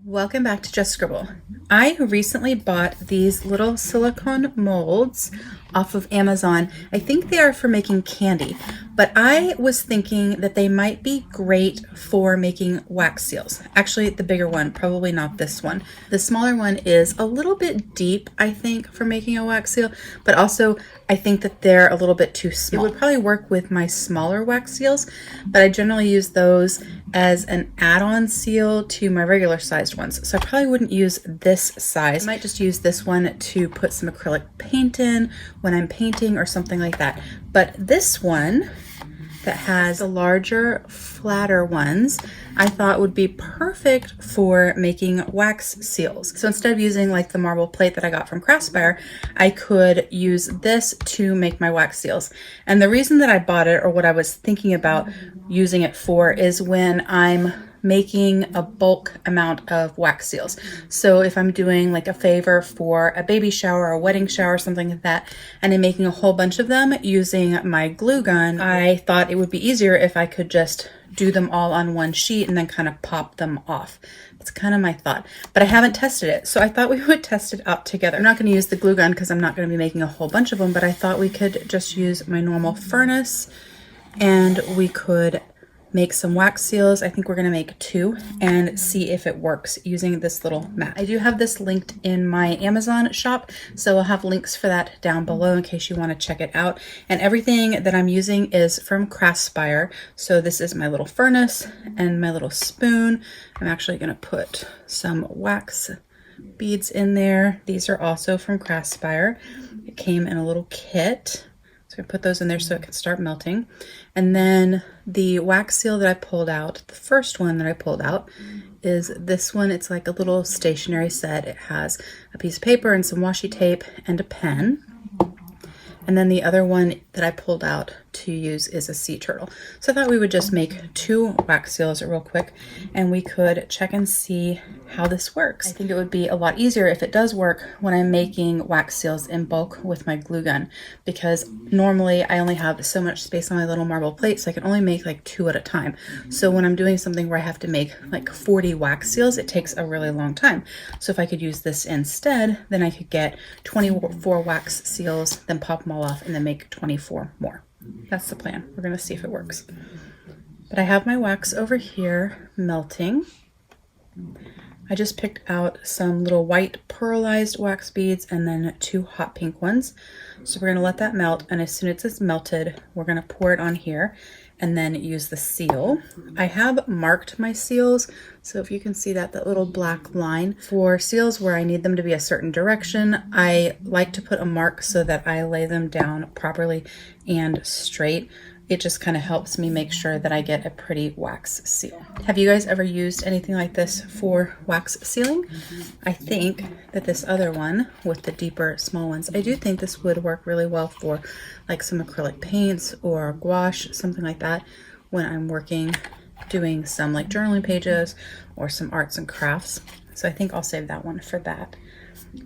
Welcome back to Just Scribble. I recently bought these little silicone molds off of Amazon. I think they are for making candy, but I was thinking that they might be great for making wax seals. Actually, the bigger one, probably not this one. The smaller one is a little bit deep, I think, for making a wax seal, but also I think that they're a little bit too small. It would probably work with my smaller wax seals, but I generally use those as an add-on seal to my regular sized ones. So I probably wouldn't use this size. I might just use this one to put some acrylic paint in when I'm painting or something like that. But this one that has the larger, flatter ones, I thought would be perfect for making wax seals. So instead of using like the marble plate that I got from Craspire, I could use this to make my wax seals. And the reason that I bought it, or what I was thinking about using it for, is when I'm making a bulk amount of wax seals. So if I'm doing like a favor for a baby shower or a wedding shower, something like that, and I'm making a whole bunch of them using my glue gun, I thought it would be easier if I could just do them all on one sheet and then kind of pop them off. That's kind of my thought, but I haven't tested it. So I thought we would test it out together. I'm not going to use the glue gun because I'm not going to be making a whole bunch of them, but I thought we could just use my normal furnace and we could make some wax seals. I think we're going to make 2 and see if it works using this little mat. I do have this linked in my Amazon shop, so I'll have links for that down below in case you want to check it out. And everything that I'm using is from Craspire. So this is my little furnace and my little spoon. I'm actually going to put some wax beads in there. These are also from Craspire. It came in a little kit. So I put those in there so it can start melting. And then the wax seal that I pulled out, the first one that I pulled out, is this one. It's like a little stationery set. It has a piece of paper and some washi tape and a pen. And then the other one that I pulled out to use is a sea turtle. So I thought we would just make 2 wax seals real quick and we could check and see how this works. I think it would be a lot easier if it does work when I'm making wax seals in bulk with my glue gun, because normally I only have so much space on my little marble plate, so I can only make like 2 at a time. So when I'm doing something where I have to make like 40 wax seals, it takes a really long time. So if I could use this instead, then I could get 24 wax seals, then pop them all off and then make 24 more. That's the plan. We're going to see if it works. But I have my wax over here melting. I just picked out some little white pearlized wax beads and then 2 hot pink ones. So we're going to let that melt, and as soon as it's melted, we're going to pour it on here and then use the seal. I have marked my seals, so if you can see that little black line. For seals where I need them to be a certain direction, I like to put a mark so that I lay them down properly and straight. It just kind of helps me make sure that I get a pretty wax seal. Have you guys ever used anything like this for wax sealing? I think that this other one with the deeper small ones, I do think this would work really well for like some acrylic paints or gouache, something like that, when I'm working, doing some like journaling pages or some arts and crafts. So I think I'll save that one for that.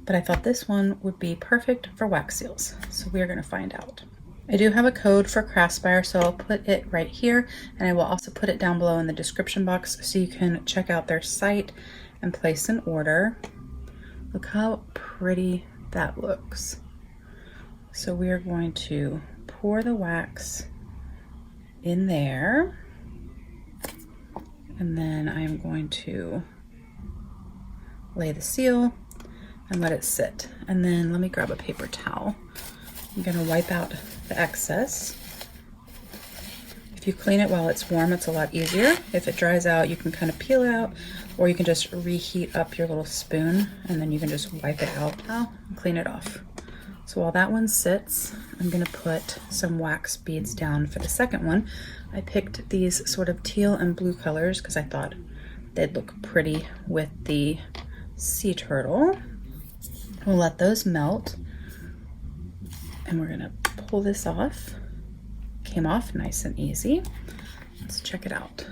But I thought this one would be perfect for wax seals. So we're going to find out. I do have a code for Craspire, so I'll put it right here, and I will also put it down below in the description box so you can check out their site and place an order. Look how pretty that looks. So we are going to pour the wax in there, and then I'm going to lay the seal and let it sit. And then let me grab a paper towel. I'm going to wipe out the excess. If you clean it while it's warm, it's a lot easier. If it dries out, you can kind of peel it out, or you can just reheat up your little spoon and then you can just wipe it out and clean it off. So while that one sits, I'm going to put some wax beads down for the second one. I picked these sort of teal and blue colors because I thought they'd look pretty with the sea turtle. We'll let those melt. And we're gonna pull this off. Came off nice and easy. Let's check it out.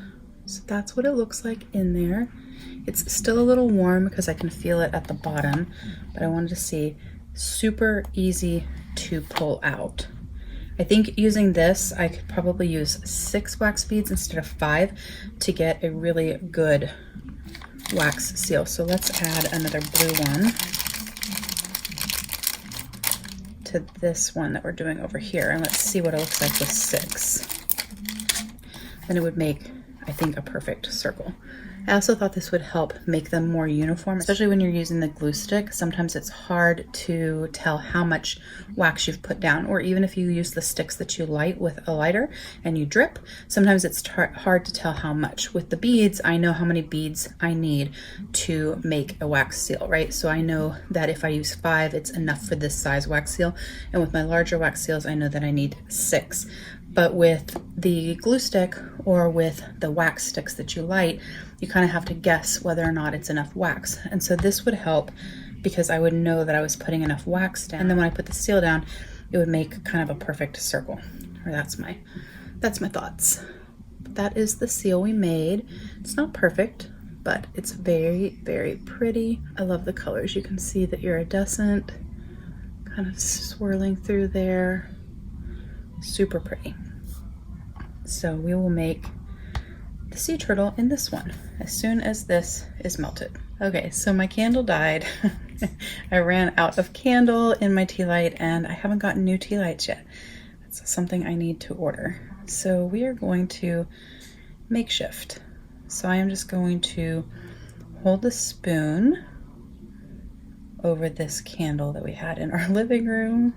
So that's what it looks like in there. It's still a little warm because I can feel it at the bottom, but I wanted to see, super easy to pull out. I think using this, I could probably use 6 wax beads instead of 5 to get a really good wax seal. So let's add another blue one to this one that we're doing over here, and let's see what it looks like with 6. Then it would make, I think, a perfect circle. I also thought this would help make them more uniform, especially when you're using the glue stick. Sometimes it's hard to tell how much wax you've put down, or even if you use the sticks that you light with a lighter and you drip, sometimes it's hard to tell how much. With the beads, I know how many beads I need to make a wax seal, right? So I know that if I use 5, it's enough for this size wax seal. And with my larger wax seals, I know that I need 6. But with the glue stick or with the wax sticks that you light, you kind of have to guess whether or not it's enough wax. And so this would help because I would know that I was putting enough wax down. And then when I put the seal down, it would make kind of a perfect circle. Or that's my thoughts. But that is the seal we made. It's not perfect, but it's very, very pretty. I love the colors. You can see the iridescent kind of swirling through there. Super pretty. So we will make the sea turtle in this one as soon as this is melted. Okay, so my candle died. I ran out of candle in my tea light and I haven't gotten new tea lights yet. That's something I need to order. So we are going to makeshift. So I am just going to hold the spoon over this candle that we had in our living room,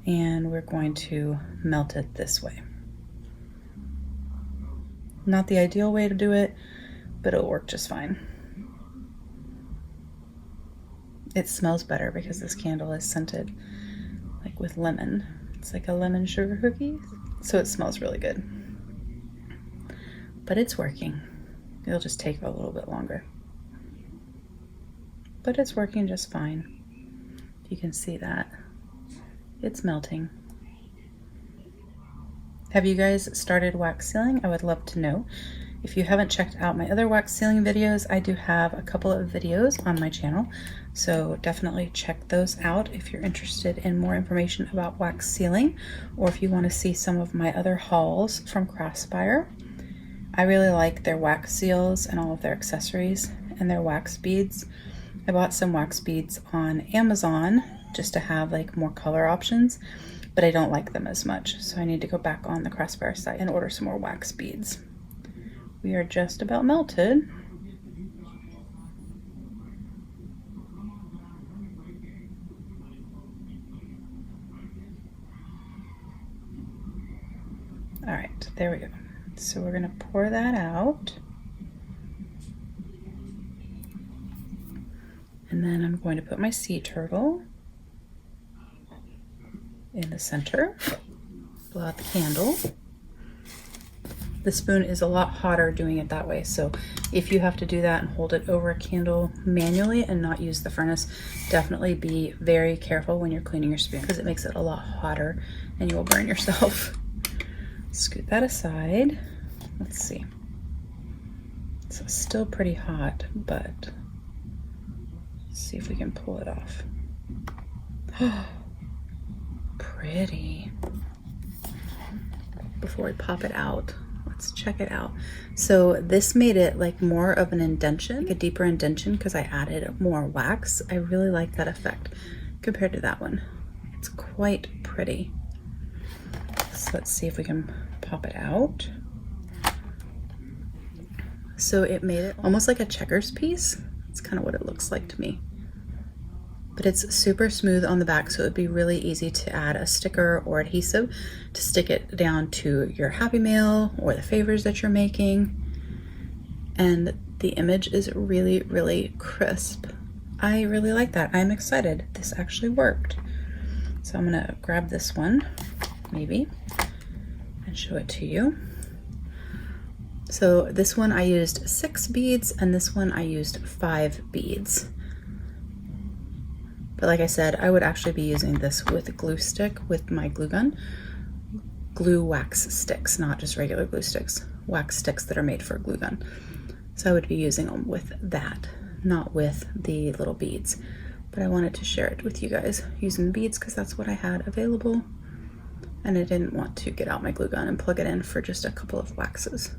and we're going to melt it this way. Not the ideal way to do it, but it'll work just fine. It smells better because this candle is scented like with lemon. It's like a lemon sugar cookie, so it smells really good. But it's working. It'll just take a little bit longer. But it's working just fine. You can see that. It's melting. Have you guys started wax sealing? I would love to know. If you haven't checked out my other wax sealing videos, I do have a couple of videos on my channel, so definitely check those out if you're interested in more information about wax sealing, or if you want to see some of my other hauls from Craspire. I really like their wax seals and all of their accessories and their wax beads. I bought some wax beads on Amazon just to have like more color options, but I don't like them as much, so I need to go back on the Craspire site and order some more wax beads. We are just about melted. All right, there we go. So we're gonna pour that out. And then I'm going to put my sea turtle in the center, blow out the candle. The spoon is a lot hotter doing it that way, so if you have to do that and hold it over a candle manually and not use the furnace, definitely be very careful when you're cleaning your spoon because it makes it a lot hotter and you will burn yourself. Scoot that aside. Let's see. So it's still pretty hot, but let's see if we can pull it off. Pretty. Before we pop it out, let's check it out. So this made it like more of an indentation, like a deeper indentation, because I added more wax. I really like that effect compared to that one. It's quite pretty. So let's see if we can pop it out. So it made it almost like a checkers piece. It's kind of what it looks like to me. But it's super smooth on the back, so it would be really easy to add a sticker or adhesive to stick it down to your Happy Mail or the favors that you're making. And the image is really, really crisp. I really like that. I'm excited. This actually worked. So I'm gonna grab this one, maybe, and show it to you. So this one I used 6 beads and this one I used 5 beads. But like I said, I would actually be using this with a glue stick with my glue gun. Glue wax sticks, not just regular glue sticks. Wax sticks that are made for a glue gun. So I would be using them with that, not with the little beads. But I wanted to share it with you guys using the beads because that's what I had available. And I didn't want to get out my glue gun and plug it in for just a couple of waxes.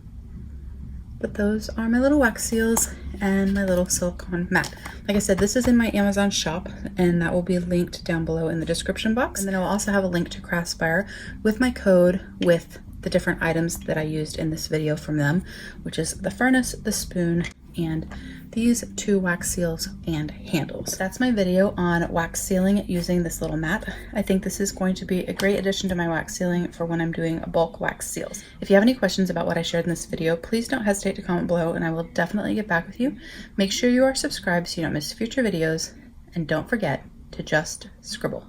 But those are my little wax seals and my little silicone mat. Like I said, this is in my Amazon shop, and that will be linked down below in the description box. And then I will also have a link to Craspire with my code with the different items that I used in this video from them, which is the furnace, the spoon, and these 2 wax seals and handles. That's my video on wax sealing using this little mat. I think this is going to be a great addition to my wax sealing for when I'm doing bulk wax seals. If you have any questions about what I shared in this video, please don't hesitate to comment below and I will definitely get back with you. Make sure you are subscribed so you don't miss future videos, and don't forget to just scribble.